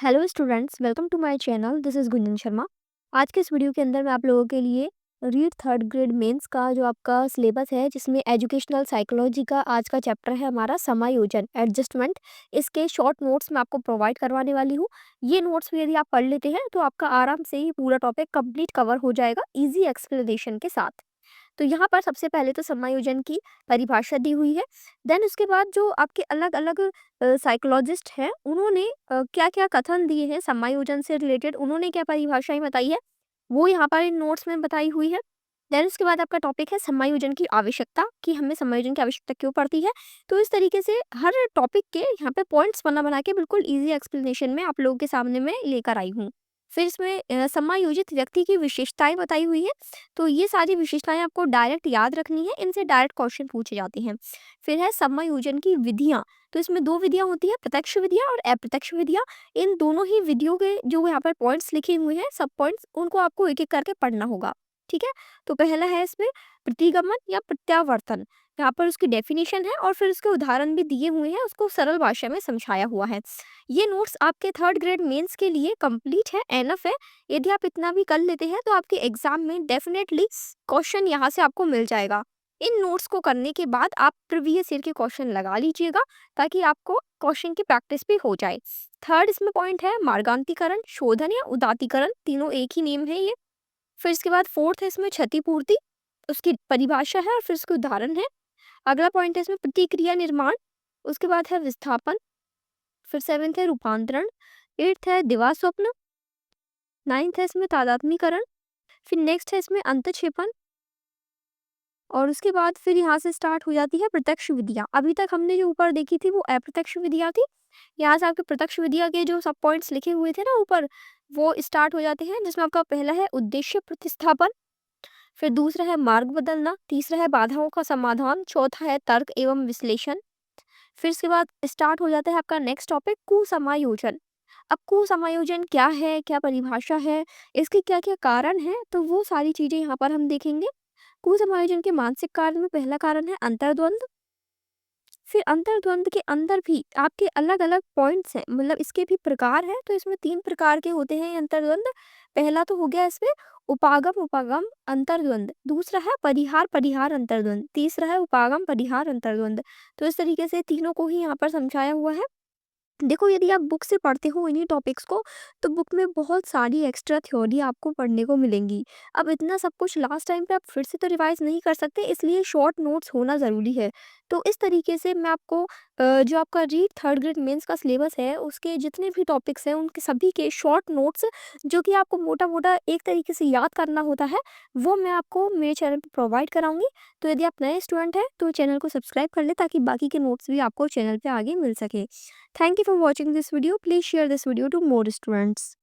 Hello students, welcome to my channel. This is Gunjan Sharma. आज के इस वीडियो के अंदर मैं आप लोगों के लिए रीड थर्ड ग्रेड मेंस का जो आपका सिलेबस है, जिसमें एजुकेशनल साइकोलॉजी का आज का चैप्टर है हमारा समायोजन एडजस्टमेंट। इसके शॉर्ट नोट्स मैं आपको प्रोवाइड करवाने वाली हूँ। ये नोट्स भी यदि आप पढ़ लेते हैं तो आपका आराम से ही पूरा टॉपिक कंप्लीट कवर हो जाएगा ईजी एक्सप्लेनेशन के साथ। तो यहाँ पर सबसे पहले तो समायोजन की परिभाषा दी हुई है। देन उसके बाद जो आपके अलग-अलग साइकोलॉजिस्ट हैं, उन्होंने क्या-क्या कथन दिए हैं समायोजन से रिलेटेड, उन्होंने क्या परिभाषाएँ बताई है, वो यहाँ पर इन नोट्स में बताई हुई है। देन उसके बाद आपका टॉपिक है समायोजन की आवश्यकता, कि हमें समायोजन की आवश्यकता क्यों पड़ती है। तो इस तरीके से हर टॉपिक के यहाँ पे पॉइंट्स बना-बना के बिल्कुल ईज़ी एक्सप्लेनेशन में आप लोगों के सामने मैं लेकर आई हूँ। फिर इसमें समायोजित व्यक्ति की विशेषताएँ बताई हुई है। तो ये सारी विशेषताएँ आपको डायरेक्ट याद रखनी है, इनसे डायरेक्ट क्वेश्चन पूछे जाते हैं। फिर है समायोजन की विधियाँ। तो इसमें 2 विधियाँ होती हैं, प्रत्यक्ष विधियाँ और अप्रत्यक्ष विधियाँ। इन दोनों ही विधियों के जो यहाँ पर पॉइंट्स लिखे हुए हैं, सब पॉइंट्स, उनको आपको एक-एक करके पढ़ना होगा। ठीक है? तो पहला है इसमें प्रतिगमन या प्रत्यावर्तन। यहाँ पर उसकी डेफिनिशन है और फिर उसके उदाहरण भी दिए हुए हैं, उसको सरल भाषा में समझाया हुआ है। ये नोट्स आपके थर्ड ग्रेड मेंस के लिए कंप्लीट है, एनफ है। यदि आप इतना भी कर लेते हैं तो आपके एग्जाम में डेफिनेटली क्वेश्चन यहाँ से आपको मिल जाएगा। इन नोट्स को करने के बाद आप प्रीवियस ईयर के क्वेश्चन लगा लीजिएगा, ताकि आपको क्वेश्चन की प्रैक्टिस भी हो जाए। थर्ड इसमें पॉइंट है मार्गान्तीकरण, शोधन या उदात्तीकरण, तीनों एक ही नेम है ये। फिर इसके बाद फोर्थ है इसमें क्षतिपूर्ति, उसकी परिभाषा है और फिर उसके उदाहरण है। अगला पॉइंट है इसमें प्रतिक्रिया निर्माण, उसके बाद है विस्थापन, फिर सेवेंथ है रूपांतरण, एट्थ है दिवा स्वप्न, नाइन्थ है इसमें तादात्मीकरण, फिर नेक्स्ट है इसमें अंतक्षेपण, और उसके बाद फिर यहाँ से स्टार्ट हो जाती है प्रत्यक्ष विधियाँ। अभी तक हमने जो ऊपर देखी थी वो अप्रत्यक्ष विधियाँ थी। यहाँ से आपके प्रत्यक्ष विधियाँ के जो सब पॉइंट्स लिखे हुए थे ना ऊपर, वो स्टार्ट हो जाते हैं, जिसमें आपका पहला है उद्देश्य प्रतिस्थापन, फिर दूसरा है मार्ग बदलना, तीसरा है बाधाओं का समाधान, चौथा है तर्क एवं विश्लेषण। फिर इसके बाद स्टार्ट हो जाता है आपका नेक्स्ट टॉपिक कुसमायोजन। अब कुसमायोजन क्या है, क्या परिभाषा है, इसके क्या-क्या कारण हैं, तो वो सारी चीज़ें यहाँ पर हम देखेंगे। कुसमायोजन के मानसिक कारण में पहला कारण है अंतर्द्वंद। फिर अंतर्द्वंद के अंदर भी आपके अलग-अलग पॉइंट्स हैं, मतलब इसके भी प्रकार हैं। तो इसमें 3 प्रकार के होते हैं ये अंतर्द्वंद। पहला तो हो गया इसमें उपागम अंतर्द्वंद, दूसरा है परिहार अंतर्द्वंद, तीसरा है उपागम परिहार अंतर्द्वंद। तो इस तरीके से तीनों को ही यहाँ पर समझाया हुआ है। देखो, यदि आप बुक से पढ़ते हो इन्हीं टॉपिक्स को, तो बुक में बहुत सारी एक्स्ट्रा थ्योरी आपको पढ़ने को मिलेंगी। अब इतना सब कुछ लास्ट टाइम पे आप फिर से तो रिवाइज नहीं कर सकते, इसलिए शॉर्ट नोट्स होना ज़रूरी है। तो इस तरीके से मैं आपको जो आपका रीड थर्ड ग्रेड मेंस का सिलेबस है, उसके जितने भी टॉपिक्स हैं उनके सभी के शॉर्ट नोट्स, जो कि आपको मोटा मोटा एक तरीके से याद करना होता है, वो मैं आपको मेरे चैनल पर प्रोवाइड कराऊंगी। तो यदि आप नए स्टूडेंट हैं तो चैनल को सब्सक्राइब कर ले, ताकि बाकी के नोट्स भी आपको चैनल पे आगे मिल सके। Thank you for watching this video. Please share this video to more students.